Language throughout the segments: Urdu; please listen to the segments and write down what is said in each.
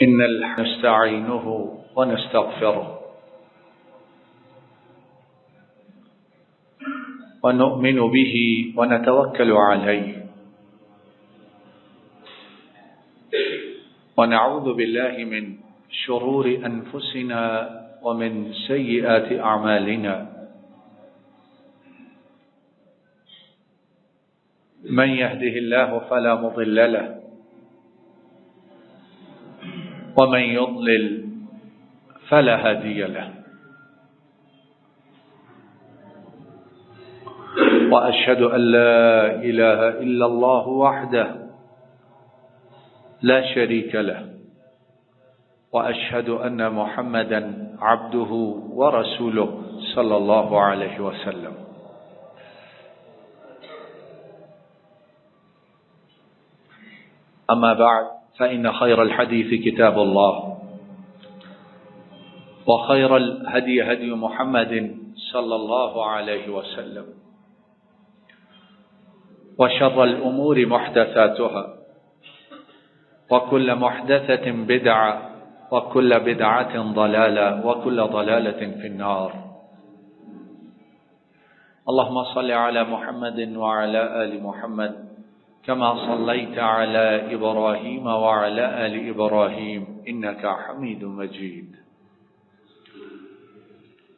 إن الحمد نستعينه ونستغفره ونؤمن به ونتوكل عليه ونعوذ بالله من شرور أنفسنا ومن سيئات أعمالنا من يهده الله فلا مضل له ومن يضلل فلا هادي له وأشهد أن لا إله إلا الله وحده لا شريك له وأشهد أن محمدا عبده ورسوله صلى الله عليه وسلم. أما بعد فإن خير الحديث كتاب الله وخير الهدي هدي محمد صلى الله عليه وسلم وشر الأمور محدثاتها وكل محدثة بدعة وكل بدعة ضلالة وكل ضلالة في النار. اللهم صل على محمد وعلى آل محمد كما صليت على إبراهيم وعلى آل إبراهيم إنك حميد مجيد.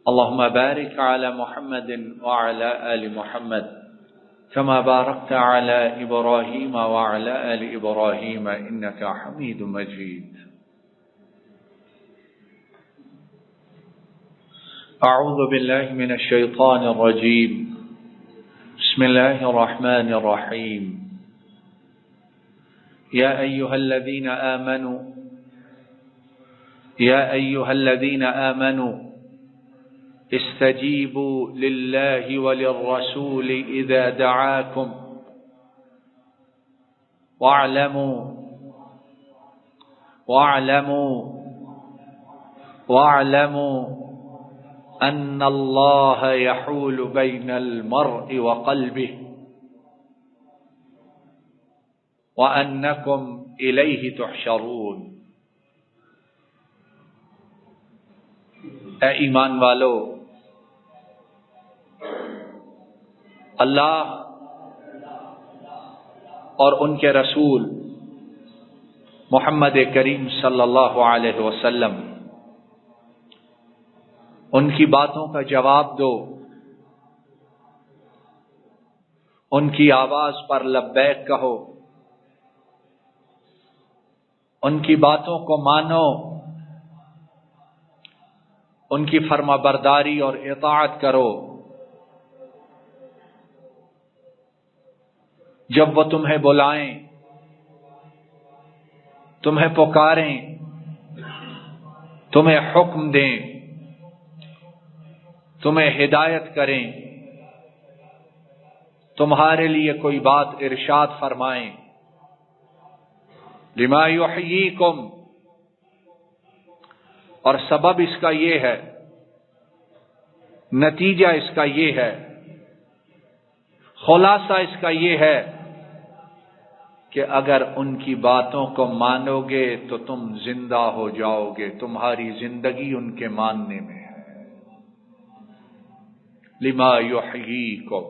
اللهم بارك على محمد وعلى آل محمد كما باركت على إبراهيم وعلى آل إبراهيم إنك حميد مجيد. أعوذ بالله من الشيطان الرجيم. بسم الله الرحمن الرحيم. يا أيها الذين آمنوا استجيبوا لله وللرسول إذا دعاكم واعلموا أن الله يحول بين المرء وقلبه وأنكم إليه تحشرون. اے ایمان والو، اللہ اور ان کے رسول محمد کریم صلی اللہ علیہ وسلم ان کی باتوں کا جواب دو، ان کی آواز پر لبیک کہو، ان کی باتوں کو مانو، ان کی فرما برداری اور اطاعت کرو. جب وہ تمہیں بلائیں، تمہیں پکاریں، تمہیں حکم دیں، تمہیں ہدایت کریں، تمہارے لیے کوئی بات ارشاد فرمائیں، لما یحییکم، اور سبب اس کا یہ ہے، نتیجہ اس کا یہ ہے، خلاصہ اس کا یہ ہے کہ اگر ان کی باتوں کو مانو گے تو تم زندہ ہو جاؤ گے، تمہاری زندگی ان کے ماننے میں ہے. لما یحییکم.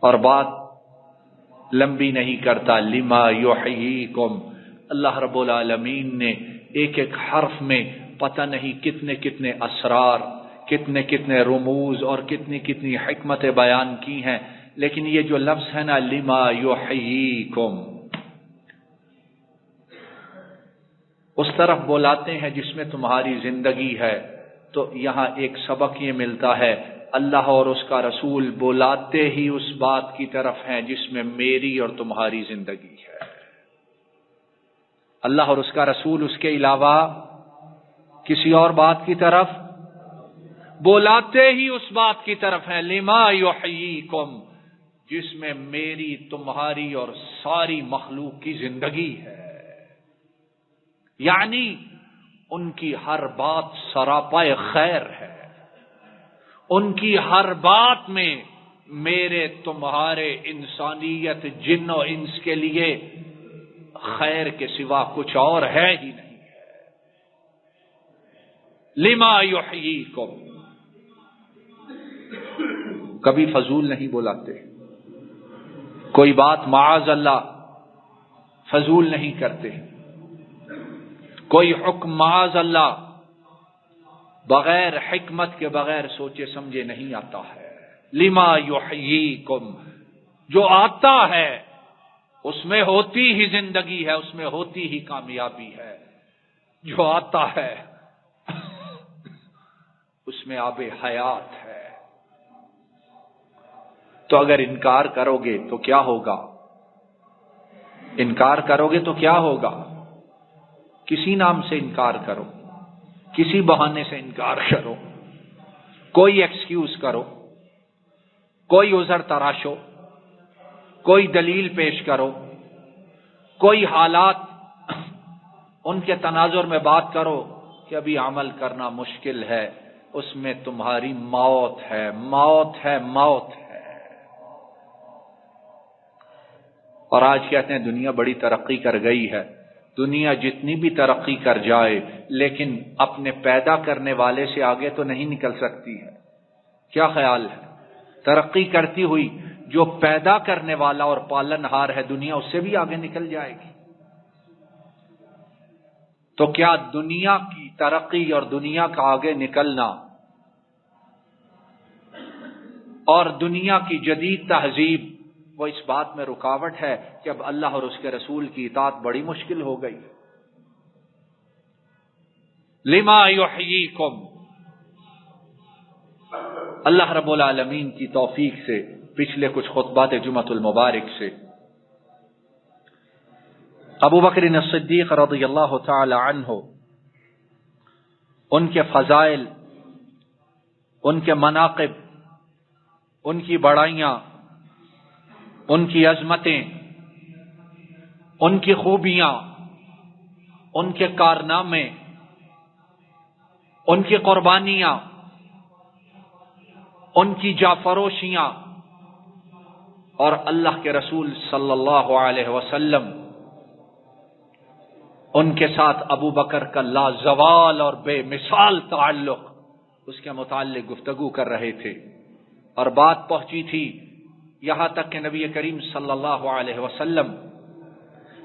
اور بات لمبی نہیں کرتا، لما یحییکم. اللہ رب العالمین نے ایک ایک حرف میں پتہ نہیں کتنے کتنے اسرار، کتنے کتنے رموز اور کتنی کتنی حکمتیں بیان کی ہیں، لیکن یہ جو لفظ ہے نا لما یحییکم، اس طرف بلاتے ہیں جس میں تمہاری زندگی ہے. تو یہاں ایک سبق یہ ملتا ہے، اللہ اور اس کا رسول بلاتے ہی اس بات کی طرف ہیں جس میں میری اور تمہاری زندگی ہے. اللہ اور اس کا رسول اس کے علاوہ کسی اور بات کی طرف بلاتے ہی اس بات کی طرف ہیں، لما یحییکم، جس میں میری، تمہاری اور ساری مخلوق کی زندگی ہے. یعنی ان کی ہر بات سراپائے خیر ہے، ان کی ہر بات میں میرے تمہارے انسانیت جن و انس کے لیے خیر کے سوا کچھ اور ہے ہی نہیں ہے۔ لما یحییکم، کبھی فضول نہیں بلاتے، کوئی بات معاذ اللہ فضول نہیں کرتے، کوئی حکم معاذ اللہ بغیر حکمت کے بغیر سوچے سمجھے نہیں آتا ہے۔ لما یحییکم، جو آتا ہے اس میں ہوتی ہی زندگی ہے، اس میں ہوتی ہی کامیابی ہے، جو آتا ہے اس میں آب حیات ہے۔ تو اگر انکار کرو گے تو کیا ہوگا؟ انکار کرو گے تو کیا ہوگا؟ کسی نام سے انکار کرو، کسی بہانے سے انکار کرو، کوئی ایکسکیوز کرو، کوئی عذر تراشو، کوئی دلیل پیش کرو، کوئی حالات ان کے تناظر میں بات کرو کہ ابھی عمل کرنا مشکل ہے، اس میں تمہاری موت ہے، موت ہے، موت ہے۔ اور آج کہتے ہیں دنیا بڑی ترقی کر گئی ہے۔ دنیا جتنی بھی ترقی کر جائے لیکن اپنے پیدا کرنے والے سے آگے تو نہیں نکل سکتی ہے۔ کیا خیال ہے؟ ترقی کرتی ہوئی جو پیدا کرنے والا اور پالن ہار ہے دنیا، اس سے بھی آگے نکل جائے گی۔ تو کیا دنیا کی ترقی اور دنیا کا آگے نکلنا اور دنیا کی جدید تہذیب وہ اس بات میں رکاوٹ ہے کہ اب اللہ اور اس کے رسول کی اطاعت بڑی مشکل ہو گئی؟ لما یحییکم، اللہ رب العالمین کی توفیق سے پچھلے کچھ خطبات جمعۃ المبارک سے ابو بکر الصدیق رضی اللہ تعالی عنہ، ان کے فضائل، ان کے مناقب، ان کی بڑائیاں، ان کی عظمتیں، ان کی خوبیاں، ان کے کارنامے، ان کی قربانیاں، ان کی جافروشیاں اور اللہ کے رسول صلی اللہ علیہ وسلم ان کے ساتھ ابو بکر کا لازوال اور بے مثال تعلق، اس کے متعلق گفتگو کر رہے تھے، اور بات پہنچی تھی یہاں تک کہ نبی کریم صلی اللہ علیہ وسلم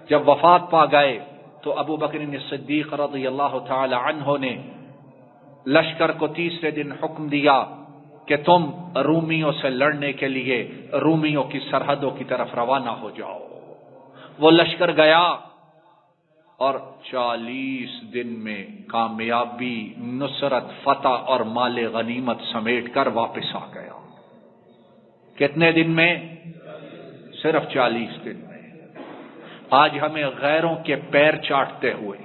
جب وفات پا گئے تو ابو بکر صدیق رضی اللہ تعالی عنہ نے لشکر کو تیسرے دن حکم دیا کہ تم رومیوں سے لڑنے کے لیے رومیوں کی سرحدوں کی طرف روانہ ہو جاؤ۔ وہ لشکر گیا اور 40 دن میں کامیابی، نصرت، فتح اور مال غنیمت سمیٹ کر واپس آ گیا۔ کتنے دن میں؟ صرف 40 دن میں۔ آج ہمیں غیروں کے پیر چاٹتے ہوئے،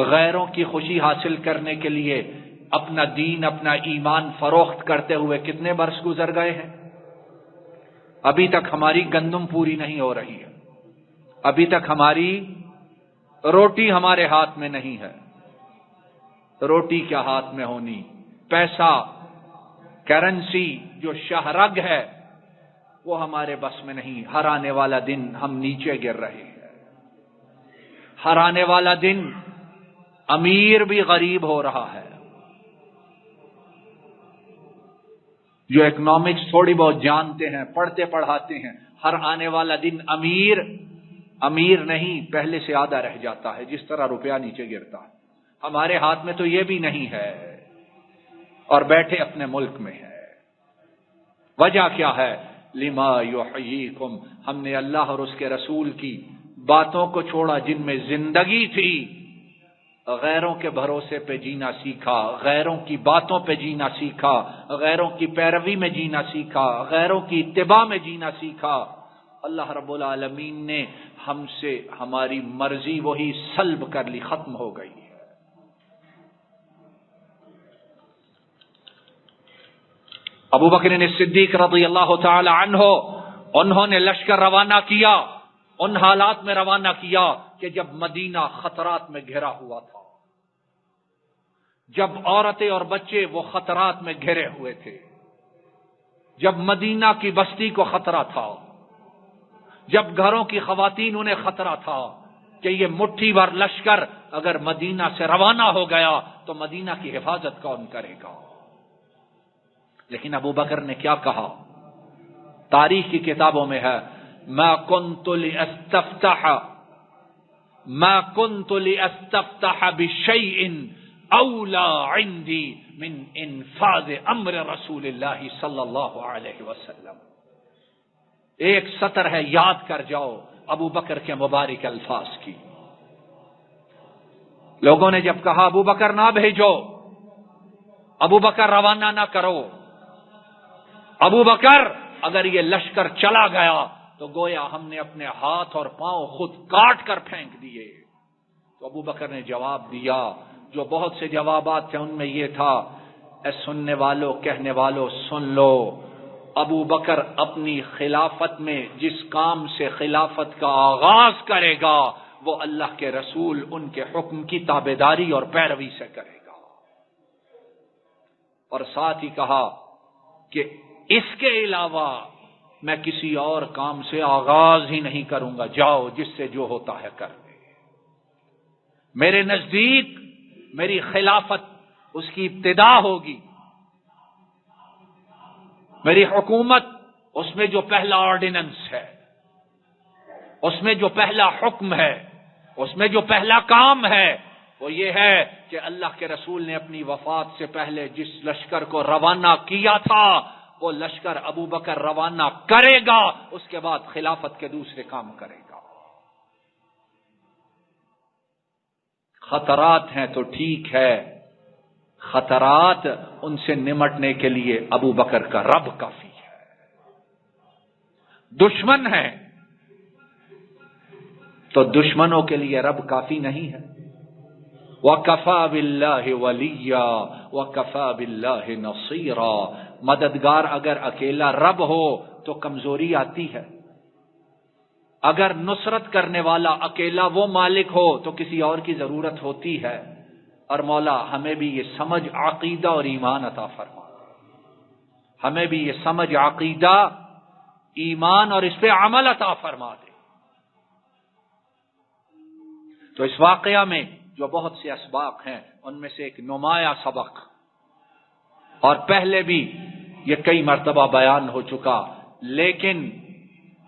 غیروں کی خوشی حاصل کرنے کے لیے اپنا دین، اپنا ایمان فروخت کرتے ہوئے کتنے برس گزر گئے ہیں؟ ابھی تک ہماری گندم پوری نہیں ہو رہی ہے، ابھی تک ہماری روٹی ہمارے ہاتھ میں نہیں ہے۔ روٹی کیا ہاتھ میں ہونی، پیسہ، کرنسی جو شہرگ ہے وہ ہمارے بس میں نہیں۔ ہر آنے والا دن ہم نیچے گر رہے ہیں، ہر آنے والا دن امیر بھی غریب ہو رہا ہے۔ جو اکنامکس تھوڑی بہت جانتے ہیں، پڑھتے پڑھاتے ہیں، ہر آنے والا دن امیر نہیں، پہلے سے آدھا رہ جاتا ہے، جس طرح روپیہ نیچے گرتا ہے۔ ہمارے ہاتھ میں تو یہ بھی نہیں ہے اور بیٹھے اپنے ملک میں ہے۔ وجہ کیا ہے؟ لما یحییکم، ہم نے اللہ اور اس کے رسول کی باتوں کو چھوڑا جن میں زندگی تھی، غیروں کے بھروسے پہ جینا سیکھا، غیروں کی باتوں پہ جینا سیکھا، غیروں کی پیروی میں جینا سیکھا، غیروں کی اتباع میں جینا سیکھا۔ اللہ رب العالمین نے ہم سے ہماری مرضی وہی سلب کر لی، ختم ہو گئی۔ ابو بکر صدیق رضی اللہ تعالی عنہ، انہوں نے لشکر روانہ کیا، ان حالات میں روانہ کیا کہ جب مدینہ خطرات میں گھرا ہوا تھا، جب عورتیں اور بچے وہ خطرات میں گھرے ہوئے تھے، جب مدینہ کی بستی کو خطرہ تھا، جب گھروں کی خواتین انہیں خطرہ تھا کہ یہ مٹھی بھر لشکر اگر مدینہ سے روانہ ہو گیا تو مدینہ کی حفاظت کون کرے گا؟ لیکن ابو بکر نے کیا کہا؟ تاریخ کی کتابوں میں ہے ما كنت لأستفتح بشيء اولا عندي من انفاذ امر رسول اللہ صلی اللہ علیہ وسلم. ایک سطر ہے، یاد کر جاؤ ابو بکر کے مبارک الفاظ کی. لوگوں نے جب کہا ابو بکر نہ بھیجو، ابو بکر روانہ نہ کرو، ابو بکر اگر یہ لشکر چلا گیا تو گویا ہم نے اپنے ہاتھ اور پاؤں خود کاٹ کر پھینک دیے. تو ابو بکر نے جواب دیا، جو بہت سے جوابات تھے ان میں یہ تھا، اے سننے والوں کہنے والوں سن لو، ابو بکر اپنی خلافت میں جس کام سے خلافت کا آغاز کرے گا وہ اللہ کے رسول ان کے حکم کی تابعداری اور پیروی سے کرے گا. اور ساتھ ہی کہا کہ اس کے علاوہ میں کسی اور کام سے آغاز ہی نہیں کروں گا، جاؤ جس سے جو ہوتا ہے کر دے. میرے نزدیک میری خلافت اس کی ابتدا ہوگی، میری حکومت اس میں جو پہلا آرڈیننس ہے، اس میں جو پہلا حکم ہے، اس میں جو پہلا کام ہے وہ یہ ہے کہ اللہ کے رسول نے اپنی وفات سے پہلے جس لشکر کو روانہ کیا تھا وہ لشکر ابو بکر روانہ کرے گا، اس کے بعد خلافت کے دوسرے کام کرے گا. خطرات ہیں تو ٹھیک ہے، خطرات ان سے نمٹنے کے لیے ابو بکر کا رب کافی ہے. دشمن ہے تو دشمنوں کے لیے رب کافی نہیں ہے. وَكَفَى بِاللَّهِ وَلِيًّا وَكَفَى بِاللَّهِ نَصِيرًا. مددگار اگر اکیلا رب ہو تو کمزوری آتی ہے، اگر نصرت کرنے والا اکیلا وہ مالک ہو تو کسی اور کی ضرورت ہوتی ہے. اور مولا ہمیں بھی یہ سمجھ عقیدہ اور ایمان عطا فرما دے، ہمیں بھی یہ سمجھ عقیدہ ایمان اور اس پہ عمل عطا فرما دے. تو اس واقعہ میں جو بہت سے اسباق ہیں ان میں سے ایک نمایاں سبق، اور پہلے بھی یہ کئی مرتبہ بیان ہو چکا، لیکن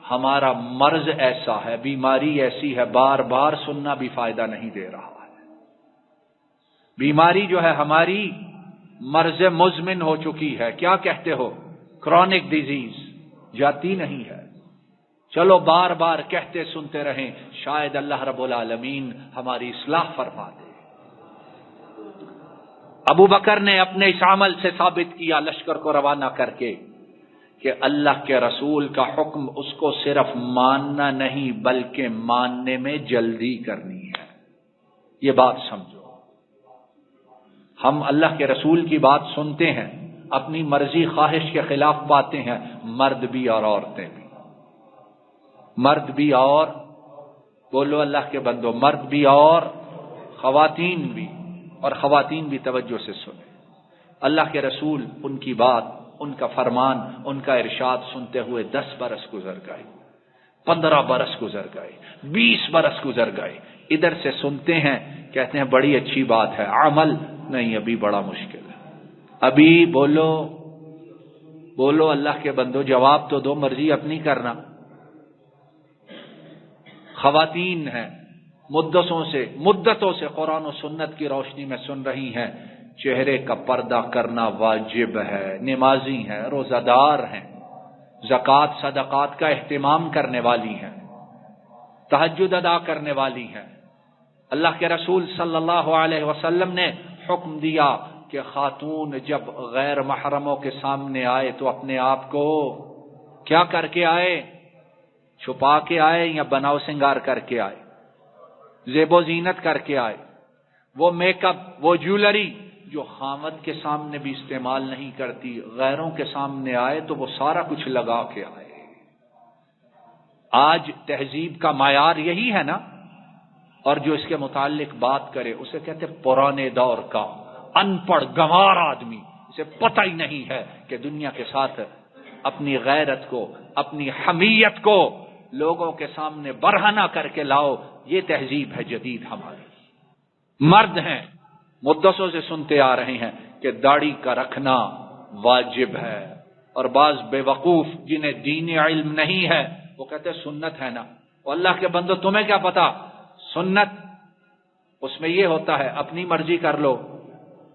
ہمارا مرض ایسا ہے، بیماری ایسی ہے، بار بار سننا بھی فائدہ نہیں دے رہا ہے. بیماری جو ہے ہماری مرض مزمن ہو چکی ہے. کیا کہتے ہو؟ کرونک ڈیزیز، جاتی نہیں ہے. چلو بار بار کہتے سنتے رہیں، شاید اللہ رب العالمین ہماری اصلاح فرما دے. ابو بکر نے اپنے اس عمل سے ثابت کیا لشکر کو روانہ کر کے کہ اللہ کے رسول کا حکم اس کو صرف ماننا نہیں بلکہ ماننے میں جلدی کرنی ہے. یہ بات سمجھو، ہم اللہ کے رسول کی بات سنتے ہیں، اپنی مرضی خواہش کے خلاف پاتے ہیں، مرد بھی اور عورتیں بھی، مرد بھی اور، بولو اللہ کے بندو، مرد بھی اور خواتین بھی. اور خواتین بھی توجہ سے سنیں، اللہ کے رسول ان کی بات، ان کا فرمان، ان کا ارشاد سنتے ہوئے 10 برس گزر گئے، 15 برس گزر گئے، 20 برس گزر گئے. ادھر سے سنتے ہیں، کہتے ہیں بڑی اچھی بات ہے، عمل نہیں، ابھی بڑا مشکل ہے. ابھی بولو اللہ کے بندو، جواب تو دو، مرضی اپنی کرنا. خواتین ہیں، مدتوں سے قرآن و سنت کی روشنی میں سن رہی ہیں، چہرے کا پردہ کرنا واجب ہے، نمازی ہیں، روزہ دار ہیں، زکوٰۃ صدقات کا اہتمام کرنے والی ہیں، تہجد ادا کرنے والی ہیں. اللہ کے رسول صلی اللہ علیہ وسلم نے حکم دیا کہ خاتون جب غیر محرموں کے سامنے آئے تو اپنے آپ کو کیا کر کے آئے؟ چھپا کے آئے یا بناؤ سنگار کر کے آئے، زیب و زینت کر کے آئے. وہ میک اپ، وہ جیولری جو خامد کے سامنے بھی استعمال نہیں کرتی، غیروں کے سامنے آئے تو وہ سارا کچھ لگا کے آئے. آج تہذیب کا معیار یہی ہے نا. اور جو اس کے متعلق بات کرے اسے کہتے پرانے دور کا ان پڑھ گنوار آدمی، اسے پتہ ہی نہیں ہے کہ دنیا کے ساتھ اپنی غیرت کو، اپنی حمیت کو لوگوں کے سامنے برہنہ کر کے لاؤ، یہ تہذیب ہے جدید ہماری۔ مرد ہیں مدتوں سے سنتے آ رہے ہیں کہ داڑھی کا رکھنا واجب ہے، اور بعض بے وقوف جنہیں دین علم نہیں ہے وہ کہتے ہیں سنت ہے نا۔ اور اللہ کے بندو تمہیں کیا پتا، سنت اس میں یہ ہوتا ہے اپنی مرضی کر لو،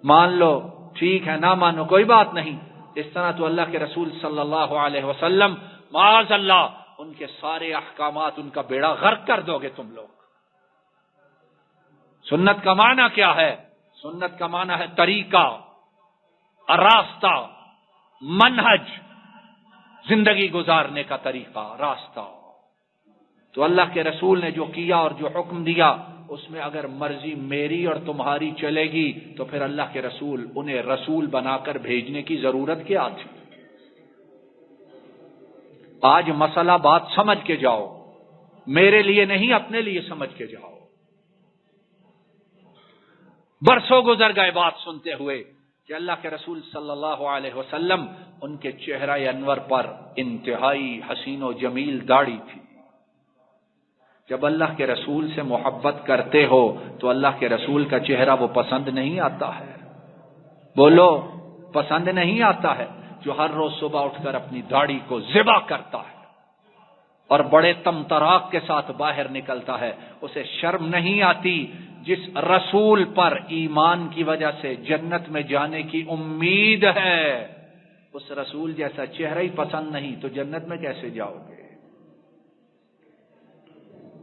مان لو ٹھیک ہے، نہ مانو کوئی بات نہیں۔ اس طرح تو اللہ کے رسول صلی اللہ علیہ وسلم معاذ اللہ ان کے سارے احکامات ان کا بیڑا غرق کر دو گے تم لوگ۔ سنت کا معنی کیا ہے؟ سنت کا معنی ہے طریقہ، راستہ، منہج، زندگی گزارنے کا طریقہ، راستہ۔ تو اللہ کے رسول نے جو کیا اور جو حکم دیا اس میں اگر مرضی میری اور تمہاری چلے گی تو پھر اللہ کے رسول انہیں رسول بنا کر بھیجنے کی ضرورت کیا تھی؟ آج مسئلہ بات سمجھ کے جاؤ، میرے لیے نہیں اپنے لیے سمجھ کے جاؤ۔ برسوں گزر گئے بات سنتے ہوئے کہ اللہ کے رسول صلی اللہ علیہ وسلم ان کے چہرہ انور پر انتہائی حسین و جمیل داڑھی تھی۔ جب اللہ کے رسول سے محبت کرتے ہو تو اللہ کے رسول کا چہرہ وہ پسند نہیں آتا ہے؟ بولو، پسند نہیں آتا ہے؟ جو ہر روز صبح اٹھ کر اپنی داڑھی کو ذبح کرتا ہے اور بڑے تمطراق کے ساتھ باہر نکلتا ہے، اسے شرم نہیں آتی؟ جس رسول پر ایمان کی وجہ سے جنت میں جانے کی امید ہے، اس رسول جیسا چہرہ ہی پسند نہیں تو جنت میں کیسے جاؤ گے؟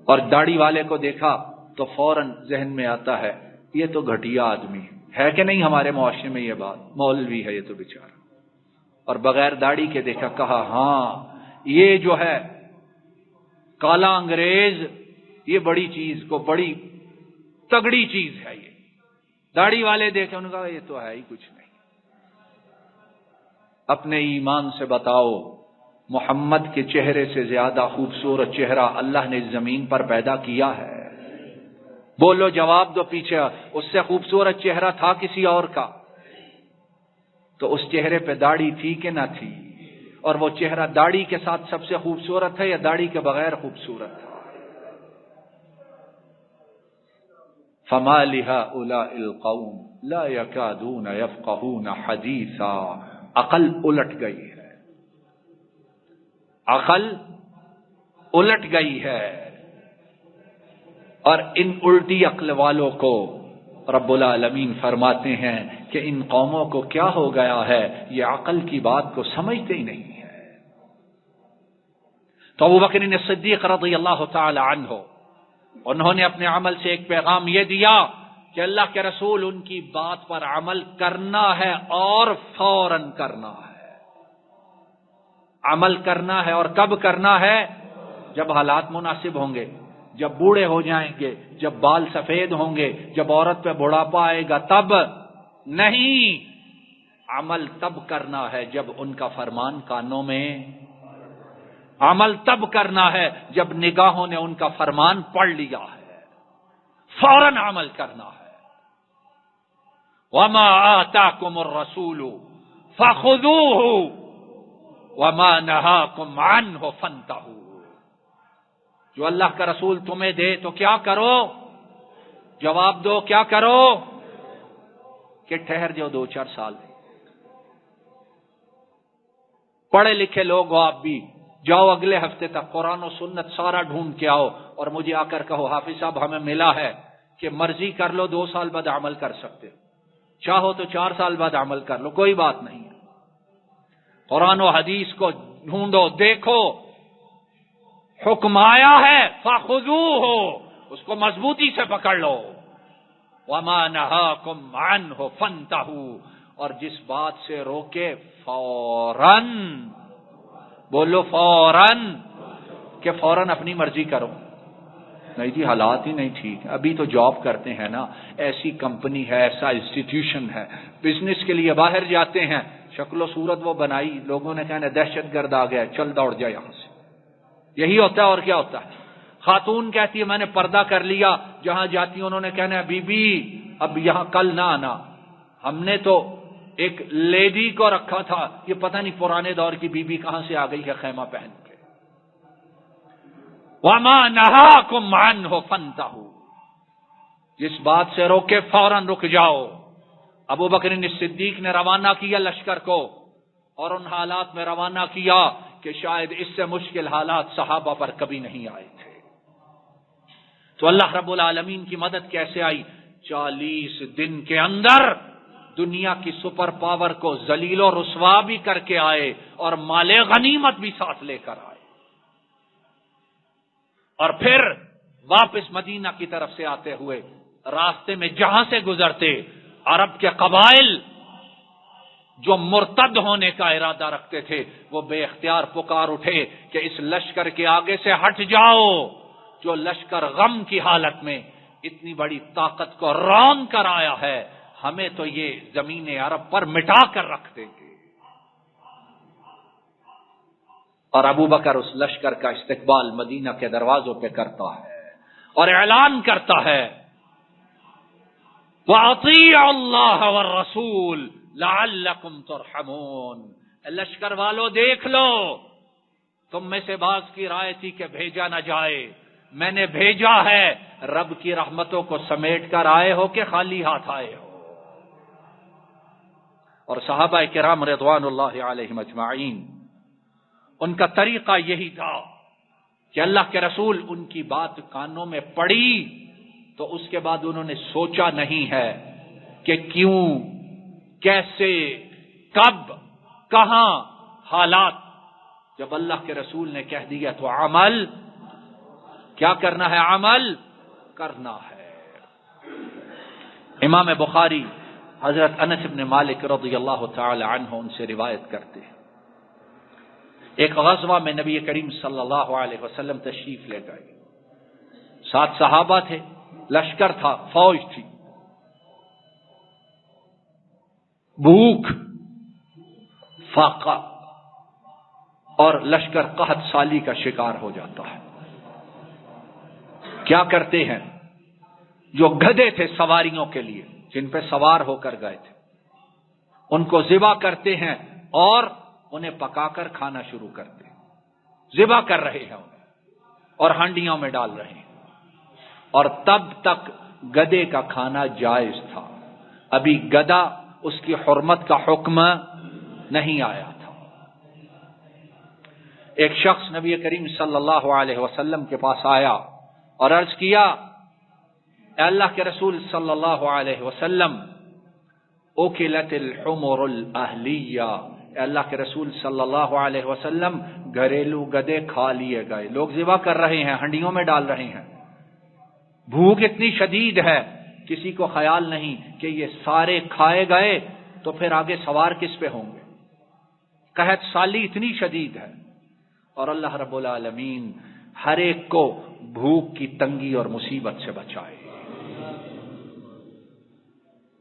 اور داڑھی والے کو دیکھا تو فوراً ذہن میں آتا ہے یہ تو گھٹیا آدمی ہے کہ نہیں؟ ہمارے معاشرے میں یہ بات، مولوی ہے یہ تو بیچارہ۔ اور بغیر داڑھی کے دیکھا، کہا ہاں یہ جو ہے کالا انگریز، یہ بڑی چیز کو، بڑی تگڑی چیز ہے یہ۔ داڑھی والے دیکھے، انہوں نے کہا یہ تو ہے ہی کچھ نہیں۔ اپنے ایمان سے بتاؤ، محمد کے چہرے سے زیادہ خوبصورت چہرہ اللہ نے زمین پر پیدا کیا ہے؟ بولو، جواب دو پیچھے۔ اس سے خوبصورت چہرہ تھا کسی اور کا؟ تو اس چہرے پہ داڑھی تھی کہ نہ تھی؟ اور وہ چہرہ داڑھی کے ساتھ سب سے خوبصورت ہے یا داڑھی کے بغیر خوبصورت ہے؟ فما لهؤلاء القوم لا يكادون يفقهون حديثا۔ عقل الٹ گئی ہے، عقل الٹ گئی ہے، اور ان الٹی عقل والوں کو رب العالمین فرماتے ہیں کہ ان قوموں کو کیا ہو گیا ہے، یہ عقل کی بات کو سمجھتے ہی نہیں ہے۔ تو ابو بکر صدیق رضی اللہ تعالی عنہ، انہوں نے اپنے عمل سے ایک پیغام یہ دیا کہ اللہ کے رسول ان کی بات پر عمل کرنا ہے اور فوراً کرنا ہے۔ عمل کرنا ہے، اور کب کرنا ہے؟ جب حالات مناسب ہوں گے، جب بوڑھے ہو جائیں گے، جب بال سفید ہوں گے، جب عورت پہ بڑھاپا آئے گا تب نہیں۔ عمل تب کرنا ہے جب ان کا فرمان کانوں میں، عمل تب کرنا ہے جب نگاہوں نے ان کا فرمان پڑھ لیا ہے، فوراً عمل کرنا ہے۔ وَمَا آتَاكُمُ الرَّسُولُ فَخُذُوهُ وَمَا نَهَاكُمْ عَنْهُ فَانْتَهُوا۔ جو اللہ کا رسول تمہیں دے تو کیا کرو؟ جواب دو، کیا کرو؟ کہ ٹھہر جاؤ 2-4 سال، پڑھے لکھے لوگ ہو آپ بھی، جاؤ اگلے ہفتے تک قرآن و سنت سارا ڈھونڈ کے آؤ اور مجھے آ کر کہو حافظ صاحب ہمیں ملا ہے کہ مرضی کر لو 2 سال بعد عمل کر سکتے، چاہو تو 4 سال بعد عمل کر لو، کوئی بات نہیں۔ قرآن و حدیث کو ڈھونڈو، دیکھو، حکم آیا ہے فَخُذُوهُ، اس کو مضبوطی سے پکڑ لو۔ وَمَا نَهَاكُمْ عَنْهُ فَانْتَهُوا، اور جس بات سے روکے فوراً، بولو فوراً، کہ فوراً اپنی مرضی کرو۔ نہیں جی حالات ہی نہیں ٹھیک، ابھی تو جاب کرتے ہیں نا، ایسی کمپنی ہے، ایسا انسٹیٹیوشن ہے، بزنس کے لیے باہر جاتے ہیں، شکل و صورت وہ بنائی، لوگوں نے کہنا دہشت گرد آ گیا، چل دوڑ جائے یہاں سے، یہی ہوتا ہے اور کیا ہوتا ہے۔ خاتون کہتی ہے میں نے پردہ کر لیا، جہاں جاتی انہوں نے کہنا بی بی اب یہاں کل نہ آنا، ہم نے تو ایک لیڈی کو رکھا تھا، یہ پتہ نہیں پرانے دور کی بی بی کہاں سے آ گئی ہے خیمہ پہن کے۔ وما نہاکم عنہ فانتہوا، جس بات سے روکے فوراً رک جاؤ۔ ابو بکر صدیق نے روانہ کیا لشکر کو، اور ان حالات میں روانہ کیا کہ شاید اس سے مشکل حالات صحابہ پر کبھی نہیں آئے تھے۔ تو اللہ رب العالمین کی مدد کیسے آئی؟ 40 دن کے اندر دنیا کی سپر پاور کو ذلیل و رسوا بھی کر کے آئے، اور مال غنیمت بھی ساتھ لے کر آئے، اور پھر واپس مدینہ کی طرف سے آتے ہوئے راستے میں جہاں سے گزرتے، عرب کے قبائل جو مرتد ہونے کا ارادہ رکھتے تھے وہ بے اختیار پکار اٹھے کہ اس لشکر کے آگے سے ہٹ جاؤ، جو لشکر غم کی حالت میں اتنی بڑی طاقت کو رون کر آیا ہے، ہمیں تو یہ زمین عرب پر مٹا کر رکھ دیں گے۔ اور ابو بکر اس لشکر کا استقبال مدینہ کے دروازوں پہ کرتا ہے اور اعلان کرتا ہے، وَأَطِيعُوا اللَّهَ وَالرَّسُولَ لَعَلَّكُمْ تُرْحَمُونَ، لشکر والو دیکھ لو، تم میں سے بعض کی رائے تھی کہ بھیجا نہ جائے، میں نے بھیجا ہے، رب کی رحمتوں کو سمیٹ کر آئے ہو کہ خالی ہاتھ آئے ہو۔ اور صحابہ کرام رضوان اللہ علیہم اجمعین، ان کا طریقہ یہی تھا کہ اللہ کے رسول ان کی بات کانوں میں پڑی تو اس کے بعد انہوں نے سوچا نہیں ہے کہ کیوں، کیسے، کب، کہاں، حالات۔ جب اللہ کے رسول نے کہہ دیا تو عمل کیا کرنا ہے؟ عمل کرنا ہے۔ امام بخاری حضرت انس بن مالک رضی اللہ تعالی عنہ ان سے روایت کرتے ہیں، ایک غزوہ میں نبی کریم صلی اللہ علیہ وسلم تشریف لے گئے، 7 صحابہ تھے، لشکر تھا، فوج تھی، بھوک، فاقہ، اور لشکر قحط سالی کا شکار ہو جاتا ہے۔ کیا کرتے ہیں؟ جو گدھے تھے سواریوں کے لیے، جن پہ سوار ہو کر گئے تھے، ان کو ذبح کرتے ہیں اور انہیں پکا کر کھانا شروع کرتے ہیں۔ ذبح کر رہے ہیں انہیں اور ہانڈیوں میں ڈال رہے ہیں، اور تب تک گدھے کا کھانا جائز تھا، ابھی گدھا اس کی حرمت کا حکم نہیں آیا تھا۔ ایک شخص نبی کریم صلی اللہ علیہ وسلم کے پاس آیا اور عرض کیا، اے اللہ کے رسول صلی اللہ علیہ وسلم، اکلت الحمر الاہلیہ، اے اللہ کے رسول صلی اللہ علیہ وسلم، گھریلو گدے کھا لیے گئے، لوگ ذبح کر رہے ہیں، ہنڈیوں میں ڈال رہے ہیں، بھوک اتنی شدید ہے، کسی کو خیال نہیں کہ یہ سارے کھائے گئے تو پھر آگے سوار کس پہ ہوں گے، قحط سالی اتنی شدید ہے۔ اور اللہ رب العالمین ہر ایک کو بھوک کی تنگی اور مصیبت سے بچائے۔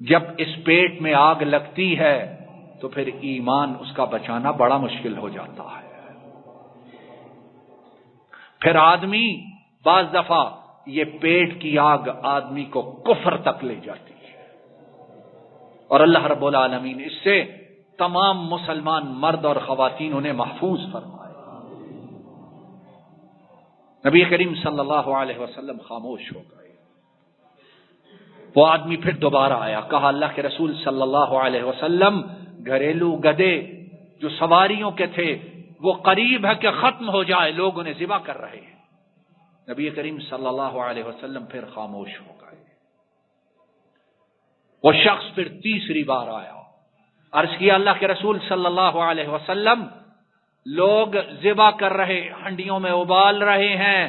جب اس پیٹ میں آگ لگتی ہے تو پھر ایمان اس کا بچانا بڑا مشکل ہو جاتا ہے۔ پھر آدمی بعض دفعہ یہ پیٹ کی آگ آدمی کو کفر تک لے جاتی ہے، اور اللہ رب العالمین اس سے تمام مسلمان مرد اور خواتین انہیں محفوظ فرمائے۔ نبی کریم صلی اللہ علیہ وسلم خاموش ہو گئے۔ وہ آدمی پھر دوبارہ آیا، کہا، اللہ کے رسول صلی اللہ علیہ وسلم، گھریلو گدے جو سواریوں کے تھے وہ قریب ہے کہ ختم ہو جائے، لوگ انہیں ذبح کر رہے ہیں۔ نبی کریم صلی اللہ علیہ وسلم پھر خاموش ہو گئے۔ وہ شخص پھر تیسری بار آیا، عرض کیا، اللہ کے رسول صلی اللہ علیہ وسلم، لوگ ذبح کر رہے، ہنڈیوں میں ابال رہے ہیں،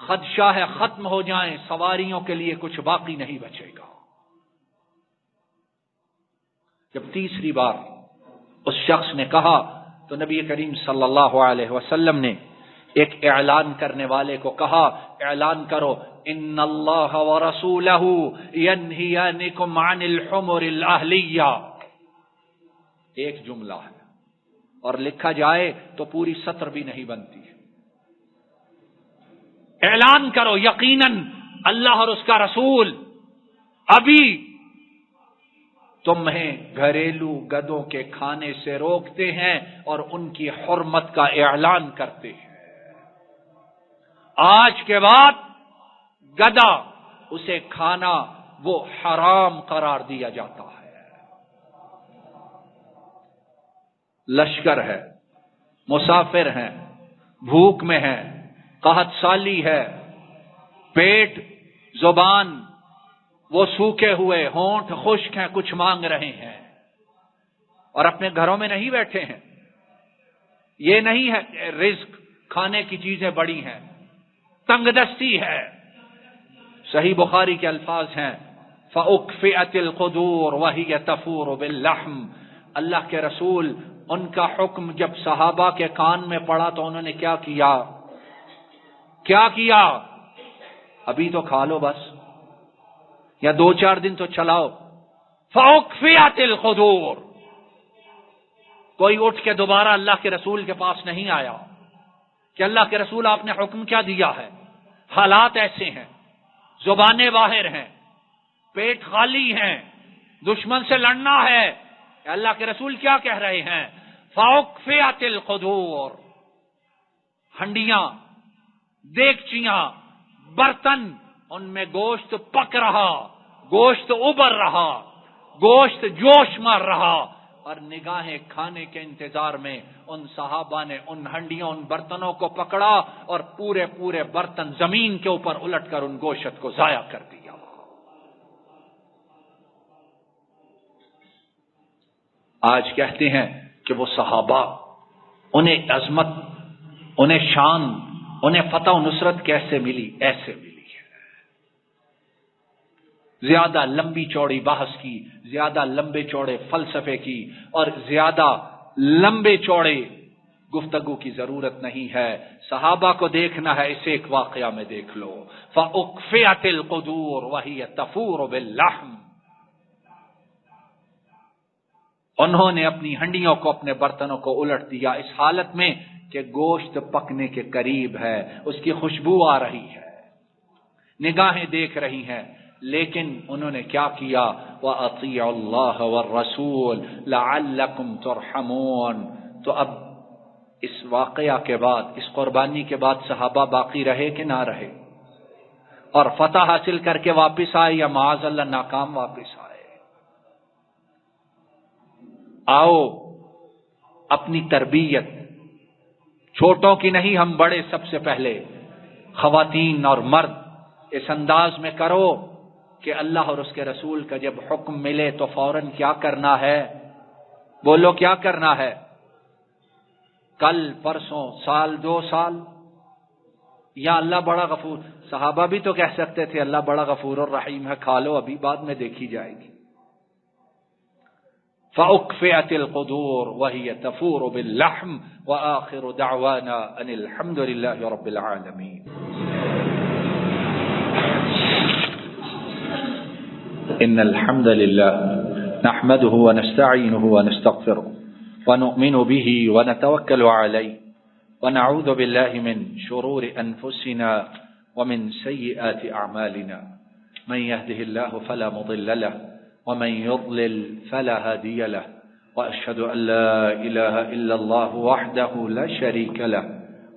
خدشہ ہے ختم ہو جائیں، سواریوں کے لیے کچھ باقی نہیں بچے گا۔ جب تیسری بار اس شخص نے کہا تو نبی کریم صلی اللہ علیہ وسلم نے ایک اعلان کرنے والے کو کہا، اعلان کرو، ان اللہ ورسولہ ینہیانکم عن الحمر الاہلیہ، ایک جملہ ہے اور لکھا جائے تو پوری سطر بھی نہیں بنتی ہے۔ اعلان کرو، یقیناً اللہ اور اس کا رسول ابھی تمہیں گھریلو گدوں کے کھانے سے روکتے ہیں اور ان کی حرمت کا اعلان کرتے ہیں۔ آج کے بعد گدھا اسے کھانا وہ حرام قرار دیا جاتا ہے۔ لشکر ہے، مسافر ہیں، بھوک میں ہیں، قحط سالی ہے، پیٹ زبان وہ سوکھے ہوئے، ہونٹ خشک ہیں، کچھ مانگ رہے ہیں اور اپنے گھروں میں نہیں بیٹھے ہیں۔ یہ نہیں ہے کہ رزق کھانے کی چیزیں بڑی ہیں، تنگ دستی ہے۔ صحیح بخاری کے الفاظ ہیں فَأُكْفِئَتِ الْقُدُورُ وَهِيَ تَفُورُ بِاللَّحْمِ۔ اللہ کے رسول ان کا حکم جب صحابہ کے کان میں پڑا تو انہوں نے کیا کیا؟ کیا کیا؟ ابھی تو کھا لو بس، یا 2-4 دن تو چلاؤ۔ فَأُكْفِئَتِ الْقُدُورُ۔ کوئی اٹھ کے دوبارہ اللہ کے رسول کے پاس نہیں آیا کہ اللہ کے رسول آپ نے حکم کیا دیا ہے؟ حالات ایسے ہیں، زبانیں باہر ہیں، پیٹ خالی ہیں، دشمن سے لڑنا ہے، اللہ کے رسول کیا کہہ رہے ہیں؟ فَأُكْفِئَتِ الْقُدُورُ۔ ہنڈیاں، دیگچیاں، برتن، ان میں گوشت پک رہا، گوشت ابر رہا، گوشت جوش مار رہا، اور نگاہیں کھانے کے انتظار میں ان صحابہ نے ان ہنڈیوں، ان برتنوں کو پکڑا اور پورے پورے برتن زمین کے اوپر الٹ کر ان گوشت کو ضائع کر دیا۔ آج کہتے ہیں کہ وہ صحابہ، انہیں عظمت، انہیں شان، انہیں فتح و نصرت کیسے ملی؟ ایسے ملی ہے۔ زیادہ لمبی چوڑی بحث کی، زیادہ لمبے چوڑے فلسفے کی اور زیادہ لمبے چوڑے گفتگو کی ضرورت نہیں ہے۔ صحابہ کو دیکھنا ہے، اسے ایک واقعہ میں دیکھ لو۔ فَأُكْفِئَتِ الْقُدُورُ وَهِيَ تَفُورُ بِاللَّحْمِ۔ انہوں نے اپنی ہنڈیوں کو، اپنے برتنوں کو الٹ دیا اس حالت میں کہ گوشت پکنے کے قریب ہے، اس کی خوشبو آ رہی ہے، نگاہیں دیکھ رہی ہیں، لیکن انہوں نے کیا کیا؟ وَأَطِيعُوا اللَّهَ وَالرَّسُولَ لَعَلَّكُمْ تُرْحَمُونَ۔ تو اب اس واقعہ کے بعد، اس قربانی کے بعد صحابہ باقی رہے کہ نہ رہے؟ اور فتح حاصل کر کے واپس آئے یا معاذ اللہ ناکام واپس آئے؟ آؤ اپنی تربیت چھوٹوں کی نہیں، ہم بڑے سب سے پہلے، خواتین اور مرد، اس انداز میں کرو کہ اللہ اور اس کے رسول کا جب حکم ملے تو فوراً کیا کرنا ہے؟ بولو کیا کرنا ہے؟ کل، پرسوں، سال، 2 سال، یا اللہ بڑا غفور؟ صحابہ بھی تو کہہ سکتے تھے اللہ بڑا غفور اور رحیم ہے، کھا لو ابھی، بعد میں دیکھی جائے گی۔ فَأُكْفِئَتِ الْقُدُورُ وَهِيَ تَفُورُ بِاللَّحْمِ وَآخِرُ دَعْوَانَا أَنِ الْحَمْدُ لِلَّهِ رَبِّ الْعَالَمِينَ۔ إن الحمد لله نحمده ونستعينه ونستغفره ونؤمن به ونتوكل عليه ونعوذ بالله من شرور أنفسنا ومن سيئات أعمالنا، من يهده الله فلا مضل له ومن يضلل فلا هادي له، وأشهد أن لا إله إلا الله وحده لا شريك له،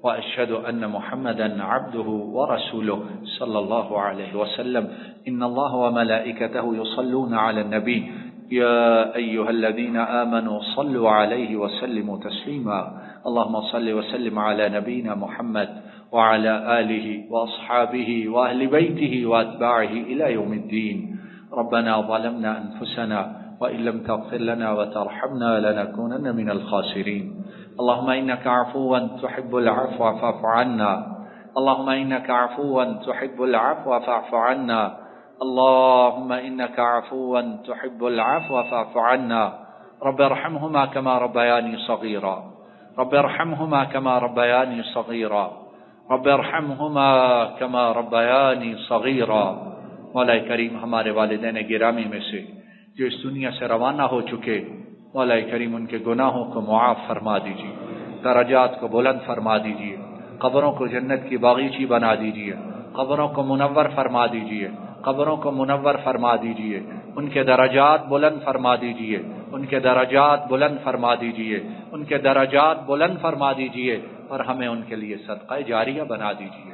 وأشهد أن محمدا عبده ورسوله صلى الله عليه وسلم۔ إن الله وملائكته يصلون على النبي يا أيها الذين آمنوا صلوا عليه وسلموا تسليما۔ اللهم صل وسلم على نبينا محمد وعلى آله وأصحابه وأهل بيته وأتباعه إلى يوم الدين۔ ربنا ظلمنا أنفسنا وإن لم تغفر لنا وترحمنا لنكونن من الخاسرين۔ اللهم إنك عفو تحب العفو فاعف عنا، اللهم إنك عفو تحب العفو فاعف عنا، اللهم إنك عفو تحب العفو فاعف عنا۔ رب ارحمهما كما ربياني صغيرا، رب ارحمهما كما ربياني صغيرا، رب ارحمهما كما ربياني صغيرا۔ مولا کریم ہمارے والدین گرامی میں سے جو اس دنیا سے روانہ ہو چکے، مولا کریم ان کے گناہوں کو معاف فرما دیجیے، درجات کو بلند فرما دیجیے، قبروں کو جنت کی باغیچی بنا دیجیے، قبروں کو منور فرما دیجیے، قبروں کو منور فرما دیجیے، ان کے درجات بلند فرما دیجیے، ان کے درجات بلند فرما دیجیے، ان کے درجات بلند فرما دیجیے، اور ہمیں ان کے لیے صدقہ جاریہ بنا دیجیے۔